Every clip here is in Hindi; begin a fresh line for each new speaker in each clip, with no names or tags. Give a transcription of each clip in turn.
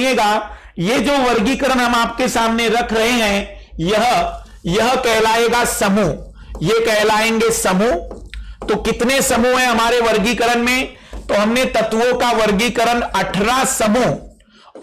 सुनिएगा, ये जो वर्गीकरण हम आपके सामने रख रहे हैं, यह कहलाएगा समूह, ये कहलाएंगे समूह। तो कितने समूह हैं हमारे वर्गीकरण में? तो हमने तत्वों का वर्गीकरण 18 समूह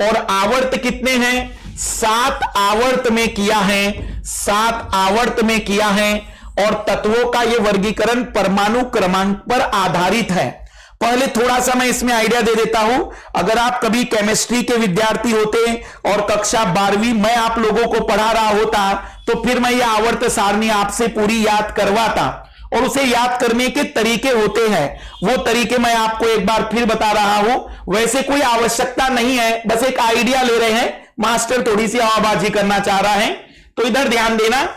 और आवर्त कितने हैं? 7 आवर्त में किया है, 7 आवर्त में किया है। और तत्वों का यह वर्गीकरण परमाणु क्रमांक पर आधारित है। पहले थोड़ा सा मैं इसमें आइडिया दे देता हूं। अगर आप कभी केमिस्ट्री के विद्यार्थी होते और कक्षा 12वीं मैं आप लोगों को पढ़ा रहा होता, तो फिर मैं यह आवर्त सारणी आपसे पूरी याद करवाता, और उसे याद करने के तरीके होते हैं, वो तरीके मैं आपको एक बार फिर बता रहा हूं। वैसे कोई आवश्यकता नहीं है, बस एक आइडिया ले रहे हैं, मास्टर थोड़ी सी हवाबाजी करना चाह रहा है। तो इधर ध्यान देना,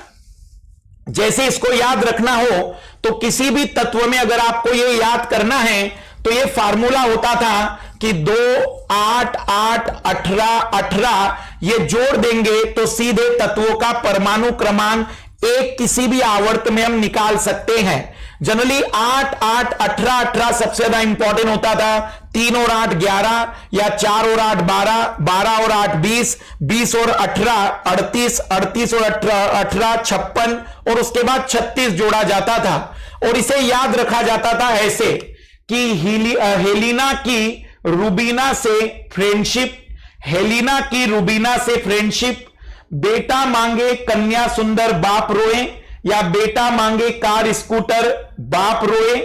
जैसे इसको याद रखना हो तो किसी भी तत्व में अगर आपको ये याद करना है तो ये फार्मूला होता था कि 2 8 8 18 18, ये जोड़ देंगे तो सीधे तत्वों का परमाणु क्रमांक एक किसी भी आवर्त में हम निकाल सकते हैं। जनरली 8 8 18 18 सबसे ज्यादा इंपॉर्टेंट होता था। 3 और 8 11, या 4 और 8 12, 12 और 8 20, 20 और 18 38, 38 और 18 56, और उसके बाद 36 जोड़ा जाता था। और इसे याद रखा जाता था ऐसे कि हेलिना की रूबीना से फ्रेंडशिप, हेलिना की रूबीना से फ्रेंडशिप, बेटा मांगे कन्या सुंदर बाप रोए, या बेटा मांगे कार स्कूटर बाप रोए।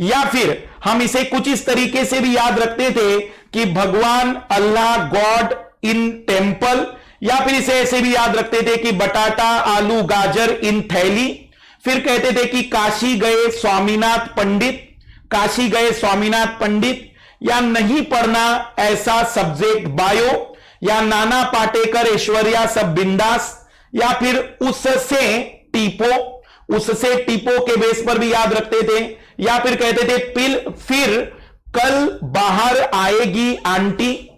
या फिर हम इसे कुछ इस तरीके से भी याद रखते थे कि भगवान अल्लाह गॉड इन टेम्पल, या फिर इसे ऐसे भी याद रखते थे कि बटाटा आलू गाजर इन थैली। फिर कहते थे कि काशी गए स्वामीनाथ पंडित, काशी गए स्वामीनाथ पंडित, या नहीं पढ़ना ऐसा सब्जेक्ट बायो, या नाना पाटेकर ऐश्वर्या सब बिंदास, या फिर उससे टीपो, उससे टीपो के बेस पर भी याद रखते थे। या फिर कहते थे फिर कल बाहर आएगी आंटी,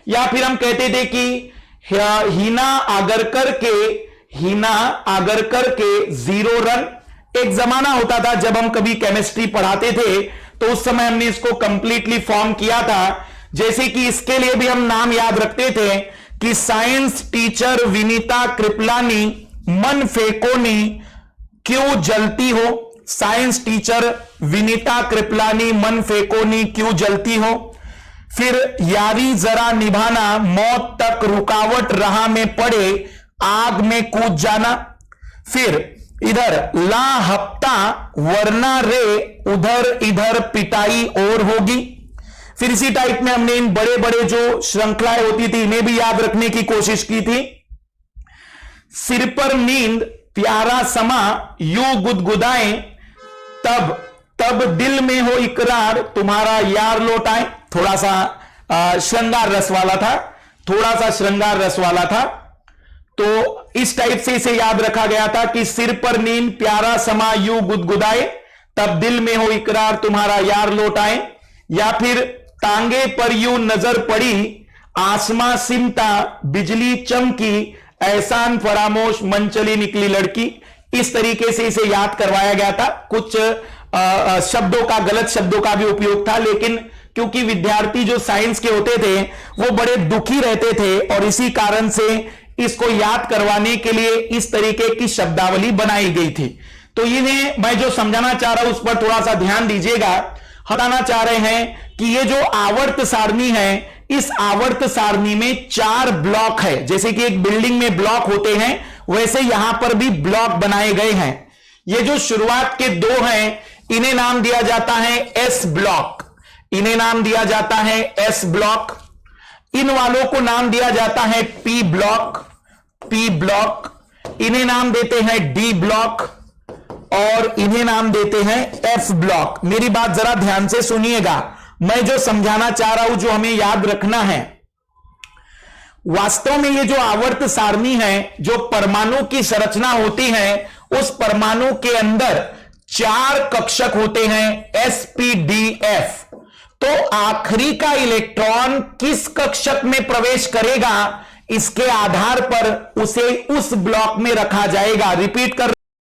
या फिर हम कहते थे कि हीना आगरकर के 0 रन। एक जमाना होता था जब हम कभी केमिस्ट्री पढ़ाते थे तो उस समय हमने इसको कंप्लीटली फॉर्म किया था। जैसे कि इसके लिए भी हम नाम याद रखते थे कि साइंस टीचर विनीता कृपलानी मन फेकोनी क्यों जलती हो, साइंस टीचर विनीता कृपलानी मन फेकोनी क्यों जलती हो। फिर यारी जरा निभाना मौत तक रुकावट राह में पड़े आग में कूद जाना। फिर इधर ला हफ्ता वरना रे उधर इधर पिटाई और होगी। फिर इसी टाइप में हमने इन बड़े बड़े जो श्रृंखलाएं होती थी इन्हें भी याद रखने की कोशिश की थी। सिर पर नींद प्यारा समा यूं गुदगुदाए, तब दिल में हो इकरार तुम्हारा यार लौट आए। थोड़ा सा श्रृंगार रस वाला था, थोड़ा सा श्रृंगार रस वाला था। तो इस टाइप से इसे याद रखा गया था कि सिर पर नींद प्यारा समा यूं गुदगुदाए, तब दिल में हो इकरार तुम्हारा यार लौट आए। या फिर टांगे पर यूं नजर पड़ी आसमां सिमटा बिजली चमकी, एहसान फरामोश मन चली निकली लड़की। इस तरीके से इसे याद करवाया गया था। कुछ शब्दों का, गलत शब्दों का भी उपयोग था, लेकिन क्योंकि विद्यार्थी जो साइंस के होते थे वो बड़े दुखी रहते थे और इसी कारण से इसको याद करवाने के लिए इस तरीके की शब्दावली बनाई गई थी। तो इन्हें मैं जो समझाना चाह रहा हूं उस पर थोड़ा सा ध्यान दीजिएगा। बताना चाह रहे हैं कि ये जो आवर्त सारणी है, इस आवर्त सारणी में 4 ब्लॉक है। जैसे कि एक बिल्डिंग में ब्लॉक होते हैं वैसे यहां पर भी ब्लॉक बनाए गए हैं। ये जो शुरुआत के 2 हैं इन्हें नाम दिया जाता है एस ब्लॉक, इन्हें नाम दिया जाता है एस ब्लॉक। इन वालों को नाम दिया जाता है पी ब्लॉक, इन्हें नाम देते हैं डी ब्लॉक और इन्हें नाम देते हैं एफ ब्लॉक। मेरी बात जरा ध्यान से सुनिएगा, मैं जो समझाना चाह रहा हूं, जो हमें याद रखना है, वास्तव में ये जो आवर्त सारणी है, जो परमाणु की संरचना होती है, उस परमाणु के अंदर 4 कक्षक होते हैं sp-d-f। तो आखिरी का इलेक्ट्रॉन किस कक्षक में प्रवेश करेगा इसके आधार पर उसे उस ब्लॉक में रखा जाएगा। रिपीट कर